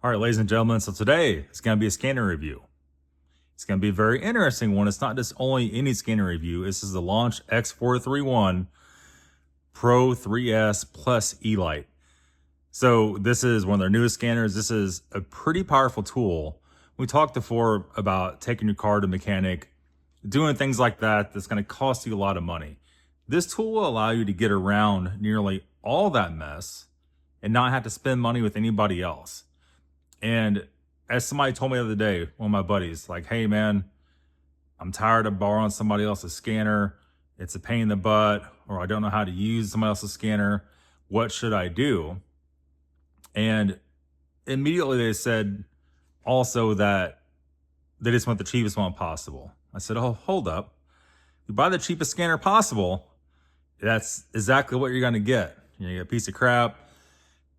All right, ladies and gentlemen, so today it's going to be a scanner review. It's going to be a very interesting one. It's not just only any scanner review. This is the Launch X431 PRO3S Plus E-Lite. So this is one of their newest scanners. This is a pretty powerful tool. We talked before about taking your car to mechanic, doing things like that that's going to cost you a lot of money. This tool will allow you to get around nearly all that mess and not have to spend money with anybody else. And as somebody told me the other day, one of my buddies, like, hey man, I'm tired of borrowing somebody else's scanner. It's a pain in the butt, or I don't know how to use somebody else's scanner. What should I do? And immediately they said also that they just want the cheapest one possible. I said, oh, hold up. You buy the cheapest scanner possible, that's exactly what you're gonna get. You're gonna get a piece of crap.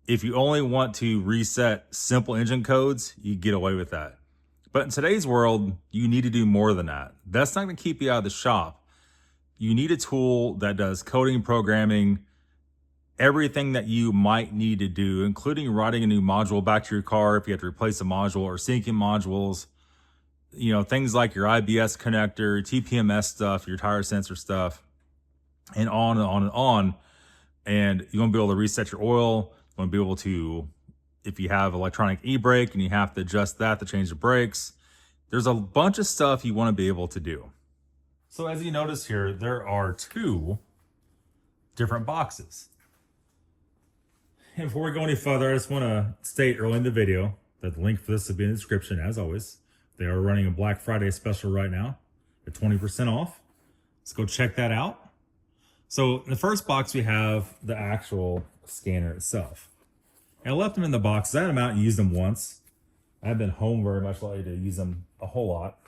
If you only want to reset simple engine codes, you get away with that. But in today's world, you need to do more than that. That's not gonna keep you out of the shop. You need a tool that does coding, programming, everything that you might need to do, including writing a new module back to your car if you have to replace a module, or syncing modules, you know, things like your IBS connector, TPMS stuff, your tire sensor stuff, and on and on and on. And you want to be able to reset your oil. You want to be able to, if you have electronic e-brake and you have to adjust that to change the brakes, there's a bunch of stuff you want to be able to do. So as you notice here, there are two different boxes. And before we go any further, I just want to state early in the video that the link for this will be in the description, as always. They are running a Black Friday special right now at 20% off. Let's go check that out. So in the first box, we have the actual scanner itself. And I left them in the box. I had them out and used them once. I haven't been home very much lately to use them a whole lot.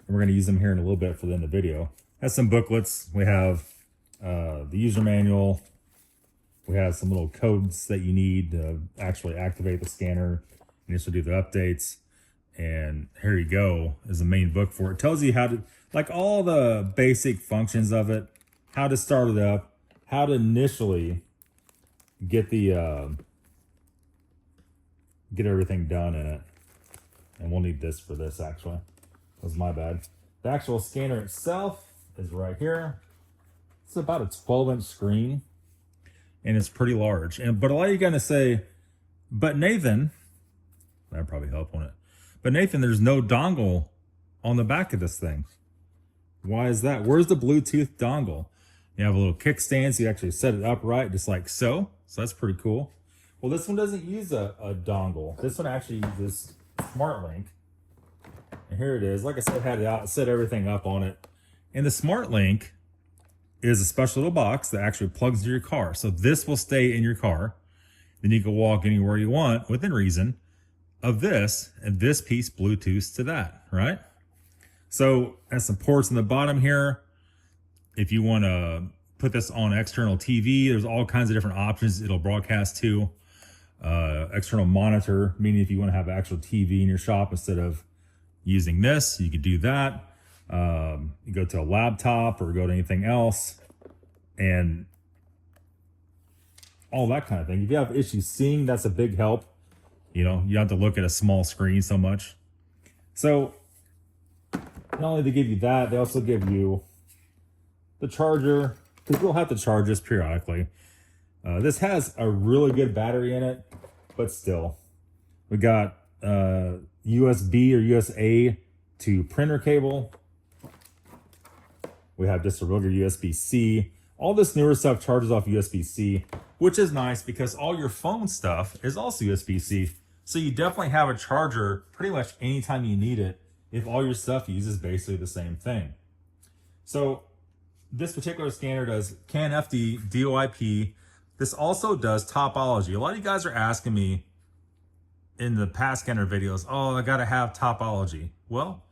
And we're going to use them here in a little bit for the end of the video. Has some booklets. We have the user manual. We have some little codes that you need to actually activate the scanner and just to do the updates. And here you go is the main book for it. It tells you how to, like, all the basic functions of it, how to start it up, how to initially get the get everything done in it. And we'll need this for this, actually. That was my bad. The actual scanner itself is right here. It's about a 12-inch screen, and it's pretty large. But a lot of you are gonna say, but Nathan, that'd probably help, won't it? But Nathan, there's no dongle on the back of this thing. Why is that? Where's the Bluetooth dongle? You have a little kickstand, so you actually set it upright, just like so. So that's pretty cool. Well, this one doesn't use a dongle. This one actually uses SmartLink. And here it is. Like I said, I had it out, set everything up on it. And the SmartLink is a special little box that actually plugs into your car. So this will stay in your car. Then you can walk anywhere you want within reason of this, and this piece Bluetooth to that, right? So has some ports in the bottom here. If you want to put this on external TV, there's all kinds of different options it'll broadcast to. External monitor, meaning if you want to have actual TV in your shop instead of using this, you could do that. You go to a laptop or go to anything else, and all that kind of thing. If you have issues seeing, that's a big help. You know, you don't have to look at a small screen so much. So not only do they give you that, they also give you the charger, because you'll have to charge this periodically. This has a really good battery in it, but still. We got USB or USA to printer cable. We have just a regular USB-C. All this newer stuff charges off USB-C, which is nice because all your phone stuff is also USB-C. So you definitely have a charger pretty much anytime you need it if all your stuff uses basically the same thing. So this particular scanner does CAN FD, DOIP. This also does topology. A lot of you guys are asking me in the past scanner videos, oh, I gotta have topology. Well,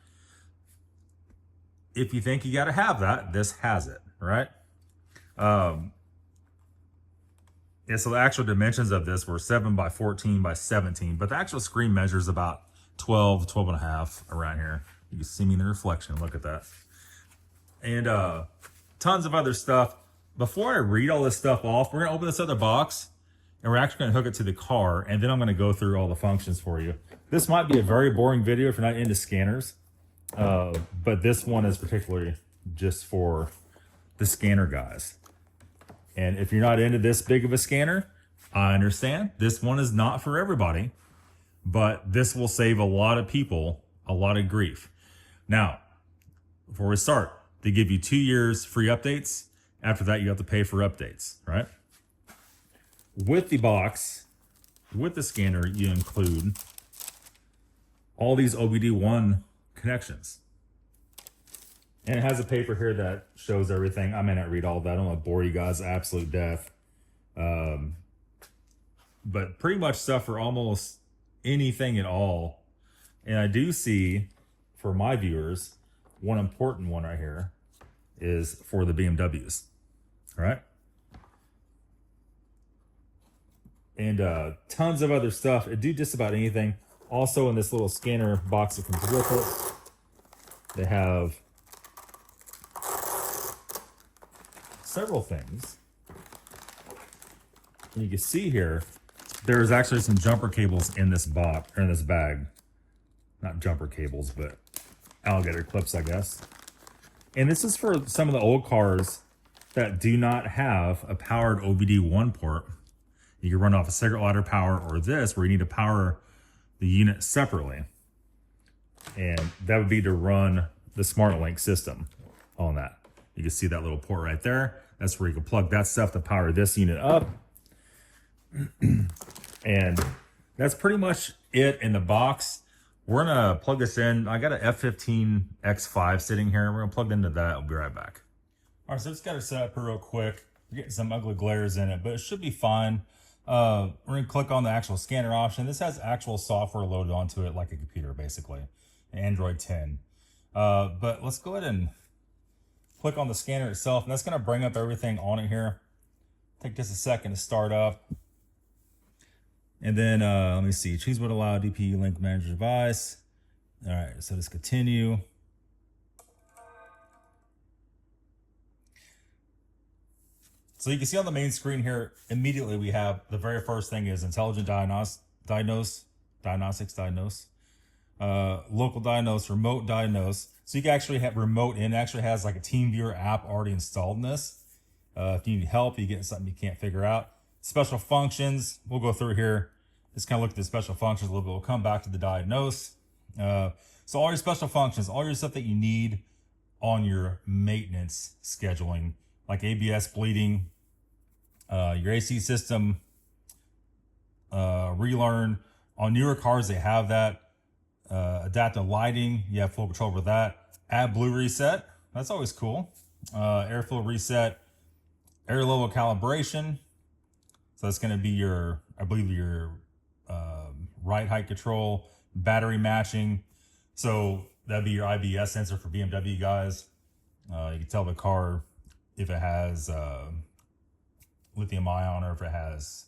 if you think you gotta have that, this has it, right? Yeah, so the actual dimensions of this were 7 by 14 by 17, but the actual screen measures about 12 and a half around here. You can see me in the reflection, look at that. And tons of other stuff. Before I read all this stuff off, we're gonna open this other box and we're actually going to hook it to the car, and then I'm going to go through all the functions for you. This might be a very boring video if you're not into scanners, but this one is particularly just for the scanner guys. And if you're not into this big of a scanner, I understand. This one is not for everybody, but this will save a lot of people a lot of grief. Now, before we start, they give you 2 years free updates. After that, you have to pay for updates, right? With the box, with the scanner, you include all these OBD1 connections. And it has a paper here that shows everything. I may not read all that. I don't want to bore you guys to absolute death. But pretty much stuff for almost anything at all. And I do see, for my viewers, one important one right here is for the BMWs. All right. And tons of other stuff. It do just about anything. Also in this little scanner box that comes with it, they have several things. And you can see here, there's actually some jumper cables in this box, or in this bag. Not jumper cables, but alligator clips, I guess. And this is for some of the old cars that do not have a powered OBD1 port. You can run off a cigarette lighter power or this, where you need to power the unit separately. And that would be to run the SmartLink system on that. You can see that little port right there. That's where you can plug that stuff to power this unit up. And that's pretty much it in the box. We're gonna plug this in. I got an F15 X5 sitting here. We're gonna plug into that. I'll be right back. All right, so just got it set up here real quick. We're getting some ugly glares in it, but it should be fine. We're gonna click on the actual scanner option. This has actual software loaded onto it like a computer, basically, an Android 10. But let's go ahead and click on the scanner itself, and that's gonna bring up everything on it here. Take just a second to start up. And then let me see, choose what allow DP link manager device. All right, so let's continue. So you can see on the main screen here, immediately we have the very first thing is intelligent diagnose, local diagnose, remote diagnose. So you can actually have remote in, actually has like a TeamViewer app already installed in this. If you need help, you get something you can't figure out. Special functions, we'll go through here. Just kind of look at the special functions a little bit. We'll come back to the diagnose. So all your special functions, all your stuff that you need on your maintenance scheduling, like ABS bleeding, your AC system, relearn. On newer cars, they have that. Adaptive lighting, you have full control over that. AdBlue reset, that's always cool. Airflow reset, air level calibration. So that's going to be your, I believe your ride height control, battery matching. So that'd be your IBS sensor for BMW guys. You can tell the car if it has lithium ion, or if it has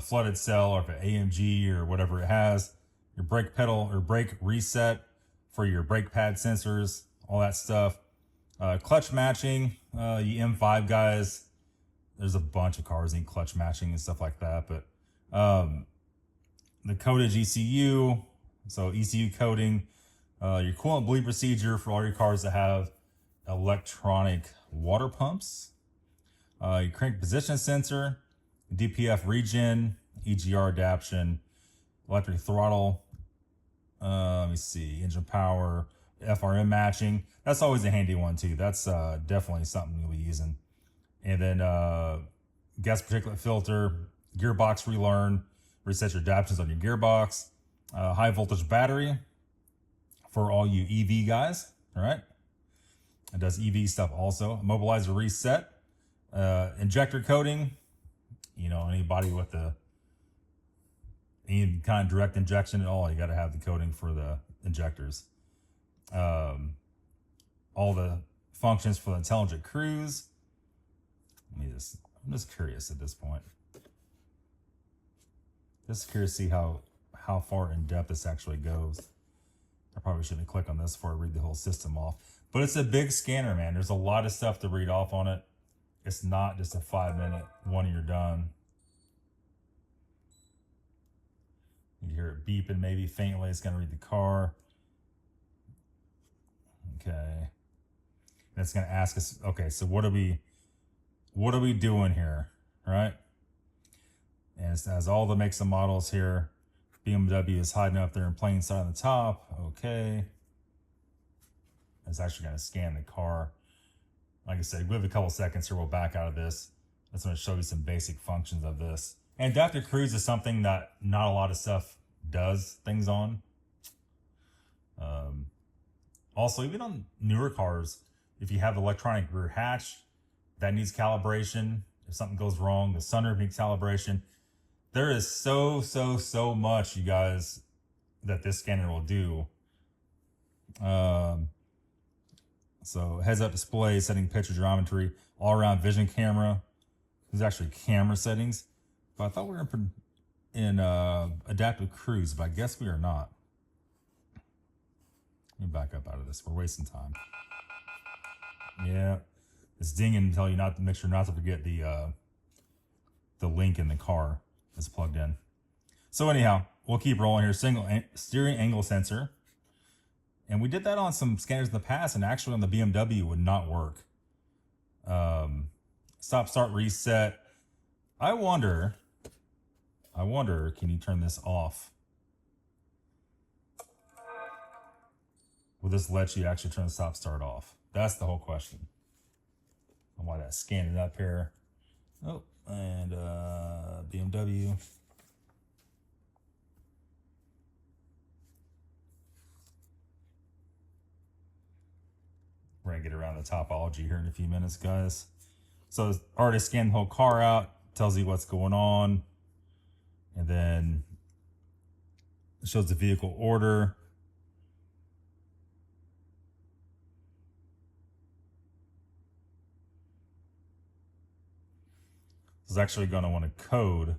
flooded cell, or if it AMG or whatever it has. Your brake pedal or brake reset for your brake pad sensors, all that stuff. Clutch matching, you M5 guys, there's a bunch of cars in clutch matching and stuff like that. But the codage ECU, so ECU coding, your coolant bleed procedure for all your cars that have electronic water pumps, your crank position sensor, DPF regen, EGR adaptation, electric throttle, let me see, engine power, FRM matching. That's always a handy one too. That's definitely something you'll be using. And then gas particulate filter, gearbox relearn, reset your adaptations on your gearbox, high voltage battery for all you EV guys, all right? It does EV stuff also. Immobilizer reset, injector coating, you know, anybody with any kind of direct injection at all, you got to have the coating for the injectors. All the functions for the intelligent cruise. I'm just curious at this point. Just curious to see how far in depth this actually goes. I probably shouldn't click on this before I read the whole system off. But it's a big scanner, man. There's a lot of stuff to read off on it. It's not just a 5-minute one and you're done. beeping maybe faintly. It's going to read the car. Okay. And it's going to ask us, okay, so what are we doing here? Right? And it has all the makes and models here. BMW is hiding up there in plain sight on the top. Okay. It's actually going to scan the car. Like I said, we have a couple seconds here. We'll back out of this. That's going to show you some basic functions of this. And adaptive cruise is something that not a lot of stuff does things on. Also, even on newer cars, if you have the electronic rear hatch, that needs calibration. If something goes wrong, the sunroof needs calibration. There is so much, you guys, that this scanner will do. So heads-up display, setting picture geometry, all-around vision camera. There's actually camera settings. But I thought we were in adaptive cruise, but I guess we are not. Let me back up out of this. We're wasting time. Yeah, it's dinging to tell you not to make sure not to forget the link in the car is plugged in. So anyhow, we'll keep rolling here. Single steering angle sensor. And we did that on some scanners in the past, and actually on the BMW would not work. Stop, start, reset. I wonder, can you turn this off? Will this let you actually turn the stop, start off? That's the whole question. I want that scanning up here. Oh, and BMW. We're gonna get around the topology here in a few minutes, guys. So it's already scanned the whole car out, tells you what's going on, and then it shows the vehicle order. It's actually going to want to code.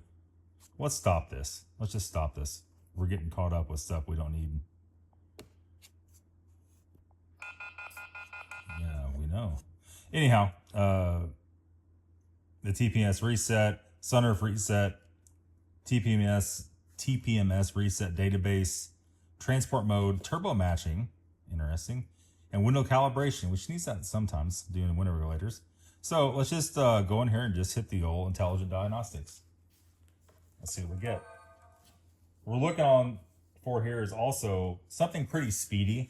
Let's stop this. Let's just stop this. We're getting caught up with stuff we don't need. Yeah, we know. Anyhow, the TPMS reset, sunroof reset, TPMS reset database, transport mode, turbo matching, interesting, and window calibration, which needs that sometimes doing window regulators. So let's just go in here and just hit the old intelligent diagnostics. Let's see what we get. We're looking on for here is also something pretty speedy.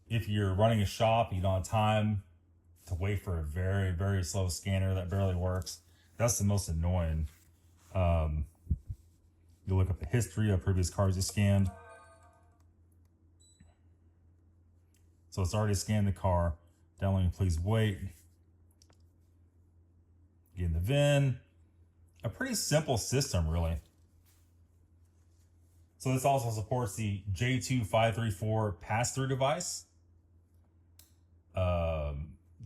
If you're running a shop, you don't have time to wait for a very slow scanner that barely works. That's the most annoying. You look up the history of previous cars you scanned. So it's already scanned the car. Downloading, please wait. Getting the VIN. A pretty simple system, really. So this also supports the J2534 pass-through device. The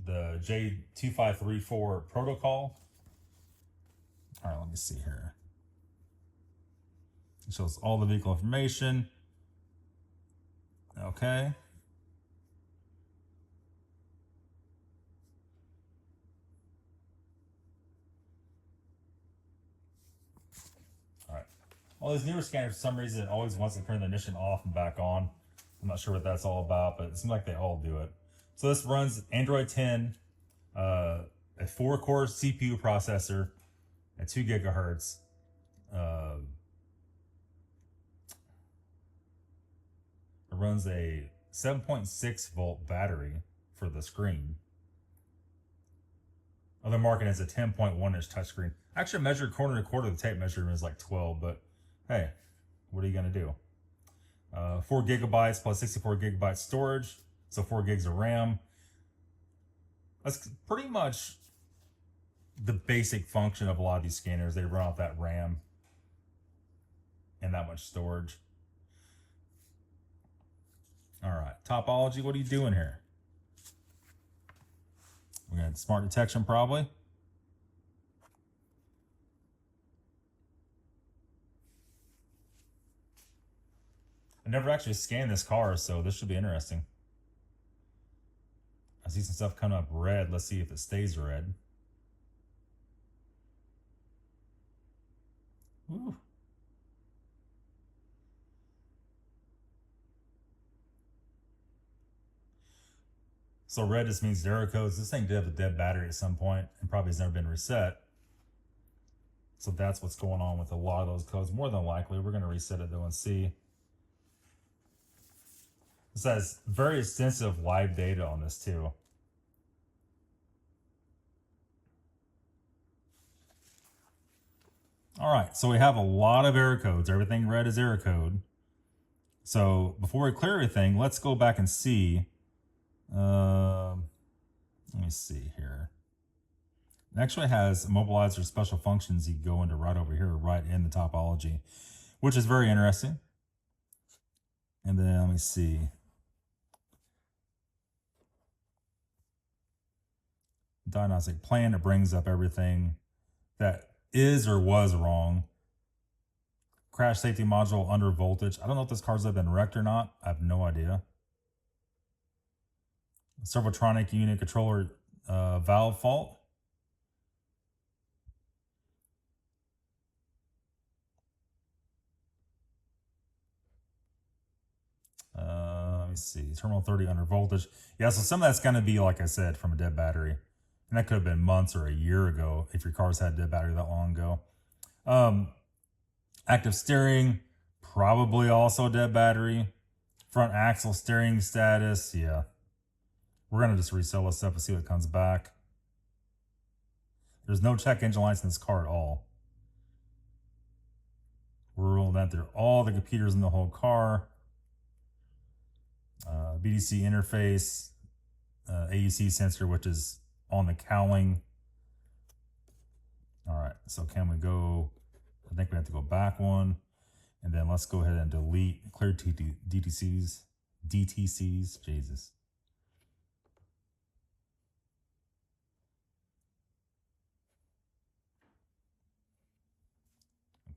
J2534 protocol. All right, let me see here. It shows all the vehicle information. Okay. All right. All these newer scanners, for some reason, it always wants to turn the ignition off and back on. I'm not sure what that's all about, but it seems like they all do it. So this runs Android 10, a 4-core CPU processor at 2 gigahertz. It runs a 7.6 volt battery for the screen. Other market is a 10.1 inch touchscreen. Actually measured corner to quarter, the tape measurement is like 12, but hey, what are you gonna do? 4 gigabytes plus 64 gigabytes storage, so 4 gigs of RAM. That's pretty much the basic function of a lot of these scanners. They run off that RAM and that much storage. All right, topology, what are you doing here? We're gonna smart detection probably. I never actually scanned this car, so this should be interesting. I see some stuff coming up red. Let's see if it stays red. Ooh. So red just means error codes. This thing did have a dead battery at some point and probably has never been reset. So that's what's going on with a lot of those codes. More than likely, we're going to reset it though and see. This has very extensive live data on this too. All right, so we have a lot of error codes. Everything red is error code. So before we clear everything, let's go back and see. Let me see here. It actually has immobilizer special functions you go into right over here, right in the topology, which is very interesting. And then let me see. Diagnostic plan, it brings up everything that is or was wrong. Crash safety module under voltage. I don't know if this car's have been wrecked or not. I have no idea. Servotronic unit controller valve fault. Let me see. Terminal 30 under voltage. Yeah, so some of that's going to be, like I said, from a dead battery. And that could have been months or a year ago if your car's had a dead battery that long ago. Active steering, probably also dead battery. Front axle steering status, yeah. We're going to just resell this stuff and see what comes back. There's no check engine lights in this car at all. We're rolling that through all the computers in the whole car. BDC interface, AUC sensor, which is on the cowling. All right, so can we go? I think we have to go back one. And then let's go ahead and delete, clear DTCs, Jesus.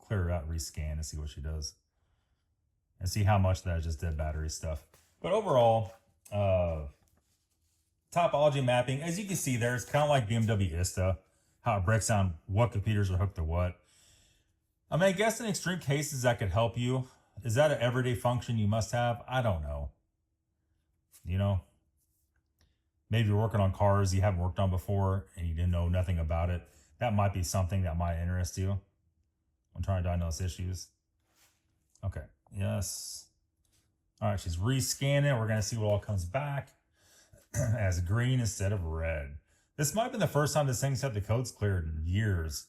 Clear her out, rescan and see what she does. And see how much that is just dead battery stuff. But overall, topology mapping, as you can see there, it's kind of like BMW ISTA, how it breaks down what computers are hooked to what. I mean, I guess in extreme cases that could help you. Is that an everyday function you must have? I don't know. You know, maybe you're working on cars you haven't worked on before and you didn't know nothing about it. That might be something that might interest you when trying to diagnose issues. Okay, yes. All right, she's rescanning. We're going to see what all comes back as green instead of red. This might have been the first time this thing's had the codes cleared in years.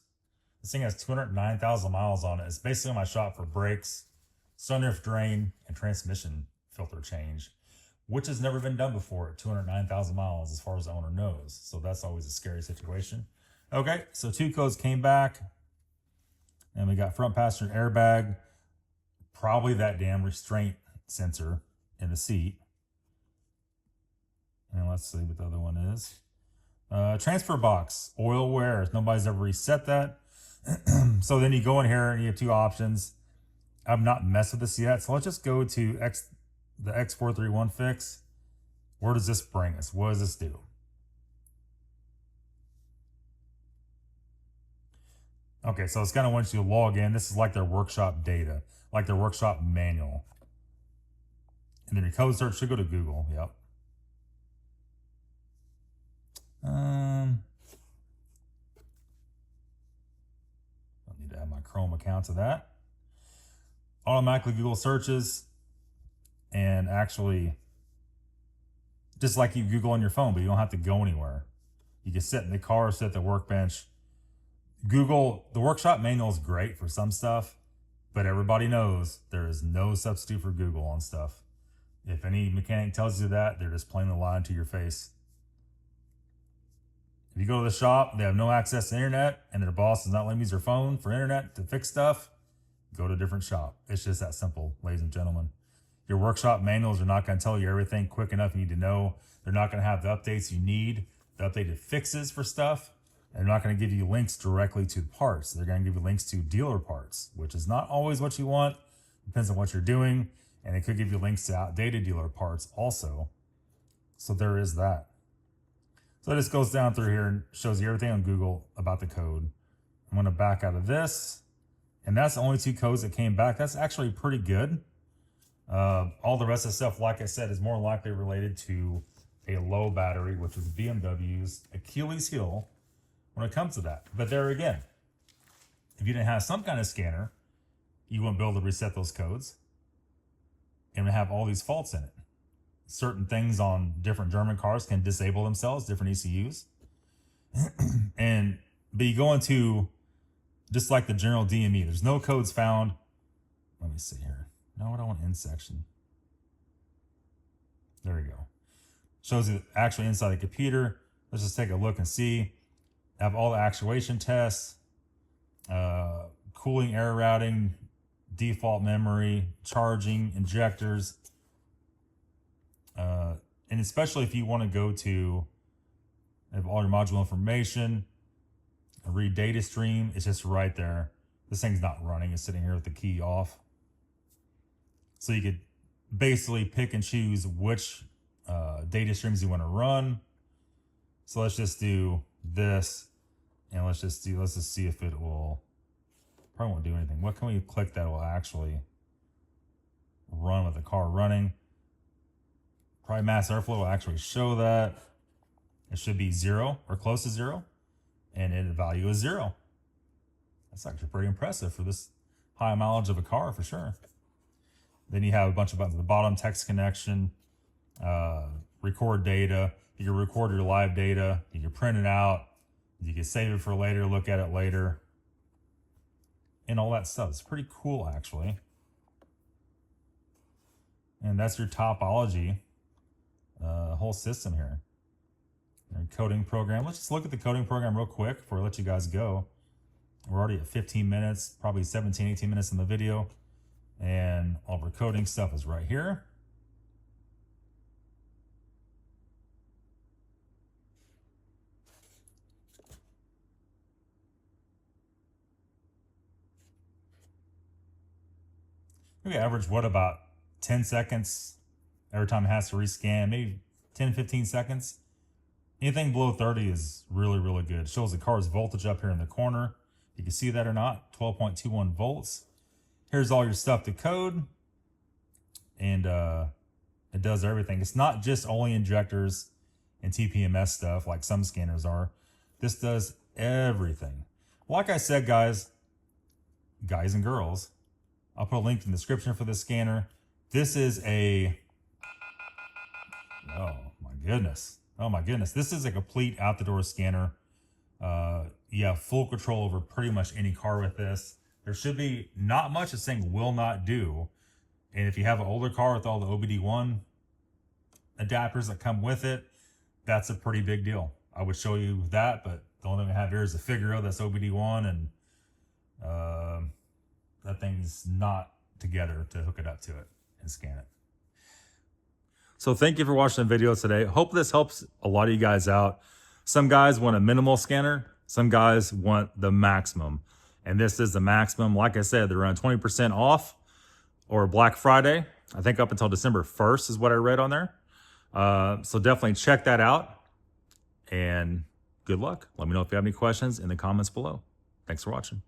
This thing has 209,000 miles on it. It's basically my shop for brakes, sunroof drain, and transmission filter change, which has never been done before at 209,000 miles as far as the owner knows. So that's always a scary situation. Okay, so 2 codes came back. And we got front passenger airbag, probably that damn restraint sensor in the seat. And let's see what the other one is. Transfer box, oil wear. Nobody's ever reset that. So then you go in here and you have 2 options. I've not messed with this yet. So let's just go to the X431 fix. Where does this bring us? What does this do? Okay, so it's going to want you to log in. This is like their workshop data, like their workshop manual. And then your code search should go to Google. Yep. I need to add my Chrome account to that. Automatically Google searches, and actually, just like you Google on your phone, but you don't have to go anywhere. You can sit in the car, sit at the workbench. Google, the workshop manual is great for some stuff, but everybody knows there is no substitute for Google on stuff. If any mechanic tells you that, they're just plainly lying to your face. If you go to the shop, they have no access to internet, and their boss does not let them use their phone for internet to fix stuff, go to a different shop. It's just that simple, ladies and gentlemen. Your workshop manuals are not going to tell you everything quick enough you need to know. They're not going to have the updates you need, the updated fixes for stuff. They're not going to give you links directly to parts. They're going to give you links to dealer parts, which is not always what you want. Depends on what you're doing. And it could give you links to outdated dealer parts also. So there is that. So it just goes down through here and shows you everything on Google about the code. I'm going to back out of this. And that's the only 2 codes that came back. That's actually pretty good. All the rest of the stuff, like I said, is more likely related to a low battery, which is BMW's Achilles heel when it comes to that. But there again, if you didn't have some kind of scanner, you wouldn't be able to reset those codes and have all these faults in it. Certain things on different German cars can disable themselves, different ECUs. But you go into just like the general DME, there's no codes found. Let me see here. No, I don't want in section. There we go. Shows you actually inside the computer. Let's just take a look and see. Have all the actuation tests, cooling, air routing, default memory, charging, injectors. And especially if you want to go to have all your module information, read data stream, it's just right there. This thing's not running, it's sitting here with the key off. So you could basically pick and choose which data streams you want to run. So let's just do this, and let's just see if it will. Probably won't do anything. What can we click that will actually run with the car running? Probably mass airflow will actually show that. It should be 0 or close to 0, and the value is 0. That's actually pretty impressive for this high mileage of a car for sure. Then you have a bunch of buttons at the bottom: text connection, record data. You can record your live data. You can print it out. You can save it for later, look at it later, and all that stuff. It's pretty cool, actually. And that's your topology, whole system here. Your coding program. Let's just look at the coding program real quick before I let you guys go. We're already at 15 minutes, probably 17, 18 minutes in the video. And all of our coding stuff is right here. We average what, about 10 seconds every time it has to rescan, maybe 10, 15 seconds. Anything below 30 is really, really good. It shows the car's voltage up here in the corner. You can see that or not, 12.21 volts. Here's all your stuff to code. And it does everything. It's not just only injectors and TPMS stuff like some scanners are. This does everything. Like I said, guys and girls, I'll put a link in the description for this scanner. This is a, oh my goodness. This is a complete out-the-door scanner. You have full control over pretty much any car with this. There should be not much this thing will not do. And if you have an older car with all the OBD1 adapters that come with it, that's a pretty big deal. I would show you that, but the only thing I have here is a Figaro that's OBD1, and that thing's not together to hook it up to it and scan it. So thank you for watching the video today. Hope this helps a lot of you guys out. Some guys want a minimal scanner. Some guys want the maximum. And this is the maximum. Like I said, they're around 20% off, or Black Friday. I think up until December 1st is what I read on there. So definitely check that out. And good luck. Let me know if you have any questions in the comments below. Thanks for watching.